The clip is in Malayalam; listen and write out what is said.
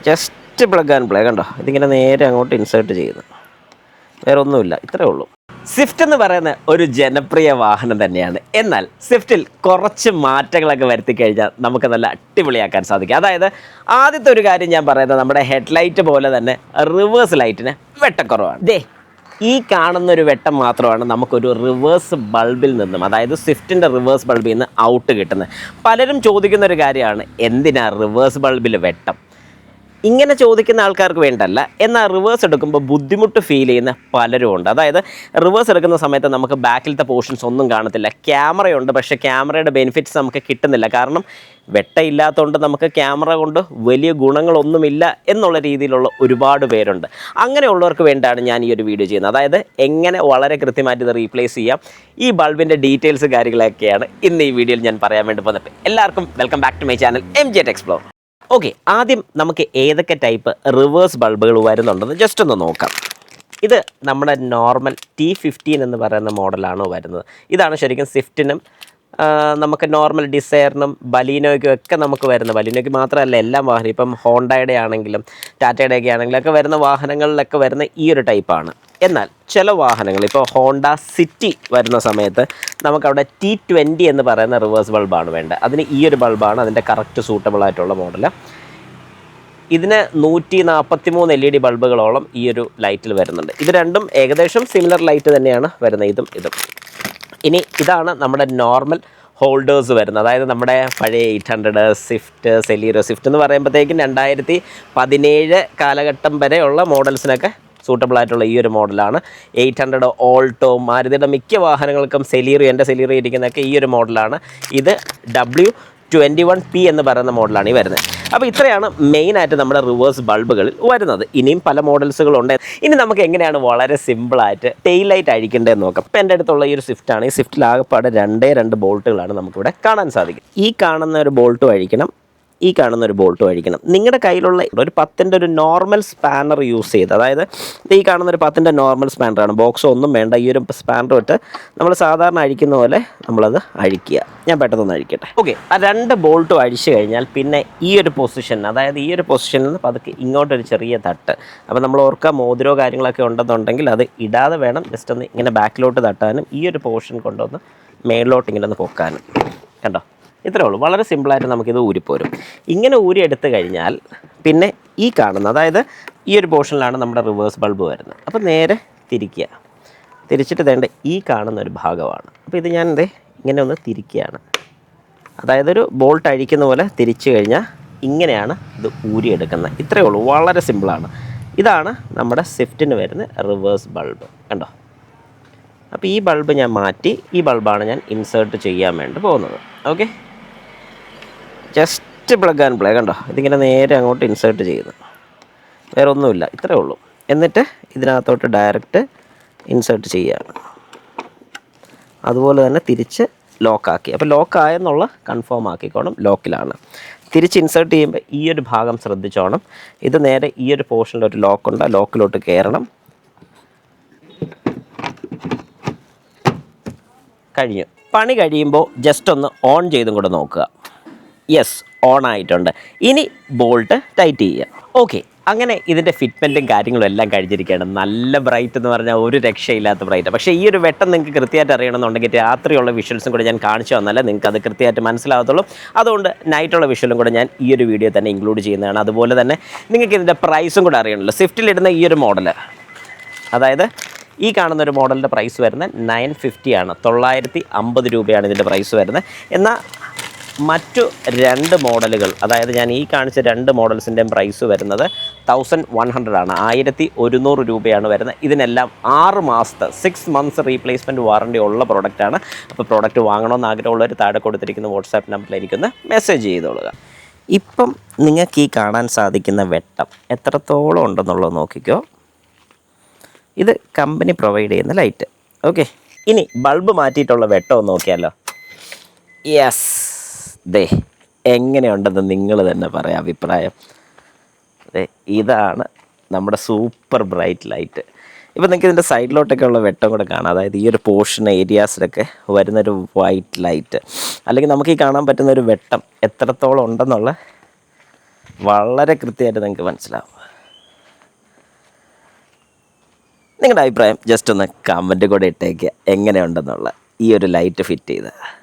ജസ്റ്റ് പ്ലഗ് ആൻഡ് പ്ലേ കണ്ടോ, ഇതിങ്ങനെ നേരെ അങ്ങോട്ട് ഇൻസേർട്ട് ചെയ്യുന്നു, വേറെ ഒന്നുമില്ല, ഇത്രേ ഉള്ളൂ. സ്വിഫ്റ്റ് എന്ന് പറയുന്ന ഒരു ജനപ്രിയ വാഹനം തന്നെയാണ്. എന്നാൽ സ്വിഫ്റ്റിൽ കുറച്ച് മാറ്റങ്ങളൊക്കെ വരുത്തി കഴിഞ്ഞാൽ നമുക്ക് നല്ല അടിപൊളിയാക്കാൻ സാധിക്കും. അതായത് ആദ്യത്തെ ഒരു കാര്യം ഞാൻ പറയുന്നത്, നമ്മുടെ ഹെഡ്ലൈറ്റ് പോലെ തന്നെ റിവേഴ്സ് ലൈറ്റിന് വെട്ടക്കുറവാണ്. ഈ കാണുന്നൊരു വെട്ടം മാത്രമാണ് നമുക്കൊരു റിവേഴ്സ് ബൾബിൽ നിന്നും, അതായത് സ്വിഫ്റ്റിൻ്റെ റിവേഴ്സ് ബൾബിൽ നിന്ന് ഔട്ട് കിട്ടുന്നത്. പലരും ചോദിക്കുന്ന ഒരു കാര്യമാണ്, എന്തിനാ റിവേഴ്സ് ബൾബിൽ വെട്ടം? ഇങ്ങനെ ചോദിക്കുന്ന ആൾക്കാർക്ക് വേണ്ടല്ല, എന്നാൽ റിവേഴ്സ് എടുക്കുമ്പോൾ ബുദ്ധിമുട്ട് ഫീൽ ചെയ്യുന്ന പലരും ഉണ്ട്. അതായത് റിവേഴ്സ് എടുക്കുന്ന സമയത്ത് നമുക്ക് ബാക്കിലത്തെ പോർഷൻസ് ഒന്നും കാണത്തില്ല. ക്യാമറയുണ്ട്, പക്ഷേ ക്യാമറയുടെ ബെനിഫിറ്റ്സ് നമുക്ക് കിട്ടുന്നില്ല. കാരണം വെട്ടമില്ലാത്തതുകൊണ്ട് നമുക്ക് ക്യാമറ കൊണ്ട് വലിയ ഗുണങ്ങളൊന്നുമില്ല എന്നുള്ള രീതിയിലുള്ള ഒരുപാട് പേരുണ്ട്. അങ്ങനെയുള്ളവർക്ക് വേണ്ടിയാണ് ഞാൻ ഈ ഒരു വീഡിയോ ചെയ്യുന്നത്. അതായത് എങ്ങനെ വളരെ കൃത്യമായിട്ട് ഇത് റീപ്ലേസ് ചെയ്യാം, ഈ ബൾബിൻ്റെ ഡീറ്റെയിൽസ് കാര്യങ്ങളൊക്കെയാണ് ഇന്ന് ഈ വീഡിയോയിൽ ഞാൻ പറയാൻ വേണ്ടി പോകുന്നത്. എല്ലാവർക്കും welcome back to my channel MJ Tech Explore. Okay, ആദ്യം നമുക്ക് ഏതൊക്കെ ടൈപ്പ് റിവേഴ്സ് ബൾബുകൾ വരുന്നുണ്ടെന്ന് ജസ്റ്റ് ഒന്ന് നോക്കാം. ഇത് നമ്മുടെ നോർമൽ T15 എന്ന് പറയുന്ന മോഡലാണ് വരുന്നത്. ഇതാണ് ശരിക്കും സ്വിഫ്റ്റിനും നമുക്ക് നോർമൽ ഡിസയറിനും ബലീനോയ്ക്കും ഒക്കെ നമുക്ക് വരുന്ന, ബലീനോയ്ക്ക് മാത്രമല്ല എല്ലാ വാഹനം, ഇപ്പം ഹോണ്ടയുടെ ആണെങ്കിലും ടാറ്റയുടെയൊക്കെ ആണെങ്കിലും ഒക്കെ വരുന്ന വാഹനങ്ങളിലൊക്കെ വരുന്ന ഈ ഒരു ടൈപ്പാണ്. എന്നാൽ ചില വാഹനങ്ങൾ, ഇപ്പോൾ ഹോണ്ട സിറ്റി വരുന്ന സമയത്ത് നമുക്കവിടെ T20 എന്ന് പറയുന്ന റിവേഴ്സ് ബൾബാണ് വേണ്ടത്. അതിന് ഈ ഒരു ബൾബാണ് അതിൻ്റെ കറക്റ്റ് സൂട്ടബിൾ ആയിട്ടുള്ള മോഡൽ. ഇതിന് 143 LED ബൾബുകളോളം ഈ ഒരു ലൈറ്റിൽ വരുന്നുണ്ട്. ഇത് രണ്ടും ഏകദേശം സിമിലർ ലൈറ്റ് തന്നെയാണ് വരുന്നത്, ഇതും. ഇനി ഇതാണ് നമ്മുടെ നോർമൽ ഹോൾഡേഴ്സ് വരുന്നത്. അതായത് നമ്മുടെ പഴയ 800 സ്വിഫ്റ്റ്, സെലീറോ. സ്വിഫ്റ്റ് എന്ന് പറയുമ്പോഴത്തേക്കും 2017 കാലഘട്ടം വരെയുള്ള മോഡൽസിനൊക്കെ സൂട്ടബിൾ ആയിട്ടുള്ള ഈ ഒരു മോഡലാണ്. 800 ഓൾട്ടോ, മാരുതിയുടെ മിക്ക വാഹനങ്ങൾക്കും സെലീറോ, എൻ്റെ സെലീറോ ഇരിക്കുന്നതൊക്കെ ഈ ഒരു മോഡലാണ്. ഇത് W21P എന്ന് പറയുന്ന മോഡലാണ് ഈ വരുന്നത്. അപ്പോൾ ഇത്രയാണ് മെയിനായിട്ട് നമ്മുടെ റിവേഴ്സ് ബൾബുകളിൽ വരുന്നത്. ഇനിയും പല മോഡൽസുകളുണ്ട്. ഇനി നമുക്ക് എങ്ങനെയാണ് വളരെ സിമ്പിളായിട്ട് ടെയിൽ ലൈറ്റ് അഴിക്കേണ്ടതെന്ന് നോക്കാം. ഇപ്പോൾ എൻ്റെ അടുത്തുള്ള ഈ ഒരു സ്വിഫ്റ്റാണ്. ഈ സ്വിഫ്റ്റിൽ ആകെപ്പാടെ 2 ബോൾട്ടുകളാണ് നമുക്കിവിടെ കാണാൻ സാധിക്കും. ഈ കാണുന്ന ഒരു ബോൾട്ടും അഴിക്കണം, ഈ കാണുന്ന ഒരു ബോൾട്ടും അഴിക്കണം. നിങ്ങളുടെ കയ്യിലുള്ള ഒരു 10ൻ്റെ ഒരു നോർമൽ സ്പാനർ യൂസ് ചെയ്ത്, അതായത് ഈ കാണുന്ന ഒരു 10ൻ്റെ നോർമൽ സ്പാനറാണ്, ബോക്സോ ഒന്നും വേണ്ട. ഈ ഒരു സ്പാനർ ഇട്ട് നമ്മൾ സാധാരണ അഴിക്കുന്ന പോലെ നമ്മളത് അഴിക്കുക. ഞാൻ പെട്ടെന്ന് അഴിക്കട്ടെ. ഓക്കെ, ആ 2 ബോൾട്ടും അഴിച്ചു കഴിഞ്ഞാൽ പിന്നെ ഈ ഒരു പൊസിഷൻ, അതായത് ഈ ഒരു പൊസിഷനിൽ നിന്ന് പതുക്കെ ഇങ്ങോട്ടൊരു ചെറിയ തട്ട്. അപ്പോൾ നമ്മൾ ഓർക്കുക, മോതിരോ കാര്യങ്ങളൊക്കെ ഉണ്ടെന്നുണ്ടെങ്കിൽ അത് ഇടാതെ വേണം ജസ്റ്റ് ഒന്ന് ഇങ്ങനെ ബാക്കിലോട്ട് തട്ടാനും ഈ ഒരു പോർഷൻ കൊണ്ടുവന്ന് മേളിലോട്ട് ഇങ്ങനെ ഒന്ന് പൊക്കാനും. കണ്ടോ, ഇത്രേ ഉള്ളൂ. വളരെ സിമ്പിളായിട്ട് നമുക്കിത് ഊരിപ്പോരും. ഇങ്ങനെ ഊരി എടുത്തു കഴിഞ്ഞാൽ പിന്നെ ഈ കാണുന്ന, അതായത് ഈ ഒരു പോർഷനിലാണ് നമ്മുടെ റിവേഴ്സ് ബൾബ് വരുന്നത്. അപ്പോൾ നേരെ തിരിക്കുക. തിരിച്ചിട്ട് വേണ്ട ഈ കാണുന്ന ഒരു ഭാഗമാണ്. അപ്പോൾ ഇത് ഞാൻ ഇങ്ങനെ ഒന്ന് തിരിക്കുകയാണ്. അതായത് ഒരു ബോൾട്ട് അഴിക്കുന്ന പോലെ തിരിച്ചു കഴിഞ്ഞാൽ ഇങ്ങനെയാണ് ഇത് ഊരിയെടുക്കുന്നത്. ഇത്രയേ ഉള്ളൂ, വളരെ സിമ്പിളാണ്. ഇതാണ് നമ്മുടെ സ്വിഫ്റ്റിന് വരുന്ന റിവേഴ്സ് ബൾബ്. കണ്ടോ, അപ്പോൾ ഈ ബൾബ് ഞാൻ മാറ്റി, ഈ ബൾബാണ് ഞാൻ ഇൻസേർട്ട് ചെയ്യാൻ വേണ്ടി പോകുന്നത്. Okay, just plug and play കണ്ടോ, ഇതിങ്ങനെ നേരെ അങ്ങോട്ട് ഇൻസേർട്ട് ചെയ്യുന്നു, വേറെ ഒന്നുമില്ല, ഇത്രേ ഉള്ളൂ. എന്നിട്ട് ഇതിനകത്തോട്ട് ഡയറക്റ്റ് ഇൻസേർട്ട് ചെയ്യുകയാണ്. അതുപോലെ തന്നെ തിരിച്ച് ലോക്കാക്കി. അപ്പോൾ ലോക്കായെന്നുള്ള കൺഫേം ആക്കിക്കോണം, ലോക്കിലാണ്. തിരിച്ച് ഇൻസേർട്ട് ചെയ്യുമ്പോൾ ഈ ഒരു ഭാഗം ശ്രദ്ധിച്ചോണം. ഇത് നേരെ ഈ ഒരു പോർഷനിലൊരു ലോക്കുണ്ട്, ആ ലോക്കിലോട്ട് കയറണം. കഴിഞ്ഞു. പണി കഴിയുമ്പോൾ ജസ്റ്റ് ഒന്ന് ഓൺ ചെയ്തും കൂടെ നോക്കുക. യെസ്, ഓൺ ആയിട്ടുണ്ട്. ഇനി ബോൾട്ട് ടൈറ്റ് ചെയ്യുക. ഓക്കെ, അങ്ങനെ ഇതിൻ്റെ ഫിറ്റ്മെൻറ്റും കാര്യങ്ങളും എല്ലാം കഴിഞ്ഞിരിക്കുകയാണ്. നല്ല ബ്രൈറ്റ് എന്ന് പറഞ്ഞാൽ ഒരു രക്ഷയില്ലാത്ത ബ്രൈറ്റ്. പക്ഷേ ഈ ഒരു വെട്ടം നിങ്ങൾക്ക് കൃത്യമായിട്ട് അറിയണമെന്നുണ്ടെങ്കിൽ രാത്രിയുള്ള വിഷ്വൽസും കൂടെ ഞാൻ കാണിച്ചു തന്നാലേ നിങ്ങൾക്ക് അത് കൃത്യമായിട്ട് മനസ്സിലാകത്തുള്ളൂ. അതുകൊണ്ട് നൈറ്റുള്ള വിഷ്വലും കൂടെ ഞാൻ ഈ ഒരു വീഡിയോ തന്നെ ഇൻക്ലൂഡ് ചെയ്യുന്നതാണ്. അതുപോലെ തന്നെ നിങ്ങൾക്ക് ഇതിൻ്റെ പ്രൈസും കൂടെ അറിയണമല്ലോ. സ്വിഫ്റ്റിലിടുന്ന ഈ ഒരു മോഡൽ, അതായത് ഈ കാണുന്ന ഒരു മോഡലിൻ്റെ പ്രൈസ് വരുന്നത് 950 ആണ്. 950 രൂപയാണ് ഇതിൻ്റെ പ്രൈസ് വരുന്നത്. എന്നാൽ മറ്റു 2 മോഡലുകൾ, അതായത് ഞാൻ ഈ കാണിച്ച 2 മോഡൽസിൻ്റെയും പ്രൈസ് വരുന്നത് 1100 ആണ്. 1100 രൂപയാണ് വരുന്നത്. ഇതിനെല്ലാം 6 മാസത്തെ 6 മന്ത്സ് റീപ്ലേസ്മെൻറ്റ് വാറണ്ടി ഉള്ള പ്രോഡക്റ്റാണ്. അപ്പോൾ പ്രോഡക്റ്റ് വാങ്ങണമെന്ന് ആഗ്രഹമുള്ളവർ താഴെ കൊടുത്തിരിക്കുന്ന വാട്സാപ്പ് നമ്പറിൽ എനിക്കൊന്ന് മെസ്സേജ് ചെയ്തോളുക. ഇപ്പം നിങ്ങൾക്ക് ഈ കാണാൻ സാധിക്കുന്ന വെട്ടം എത്രത്തോളം ഉണ്ടെന്നുള്ളത് നോക്കിക്കോ. ഇത് കമ്പനി പ്രൊവൈഡ് ചെയ്യുന്ന ലൈറ്റ്. ഓക്കെ, ഇനി ബൾബ് മാറ്റിയിട്ടുള്ള വെട്ടം നോക്കിയാലോ. യെസ്, എങ്ങനെയുണ്ടെന്ന് നിങ്ങൾ തന്നെ പറയാം അഭിപ്രായം. ഇതാണ് നമ്മുടെ സൂപ്പർ ബ്രൈറ്റ് ലൈറ്റ്. ഇപ്പോൾ നിങ്ങൾക്ക് ഇതിൻ്റെ സൈഡിലോട്ടൊക്കെ ഉള്ള വെട്ടം കൂടെ കാണാം. അതായത് ഈ ഒരു പോർഷൻ ഏരിയാസിലൊക്കെ വരുന്നൊരു വൈറ്റ് ലൈറ്റ്, അല്ലെങ്കിൽ നമുക്ക് ഈ കാണാൻ പറ്റുന്നൊരു വെട്ടം എത്രത്തോളം ഉണ്ടെന്നുള്ള വളരെ കൃത്യമായിട്ട് നിങ്ങൾക്ക് മനസ്സിലാവും. നിങ്ങളുടെ അഭിപ്രായം ജസ്റ്റ് ഒന്ന് കമൻറ്റ് കൂടെ ഇട്ടേക്കുക എങ്ങനെയുണ്ടെന്നുള്ള ഈ ഒരു ലൈറ്റ് ഫിറ്റ് ചെയ്ത്.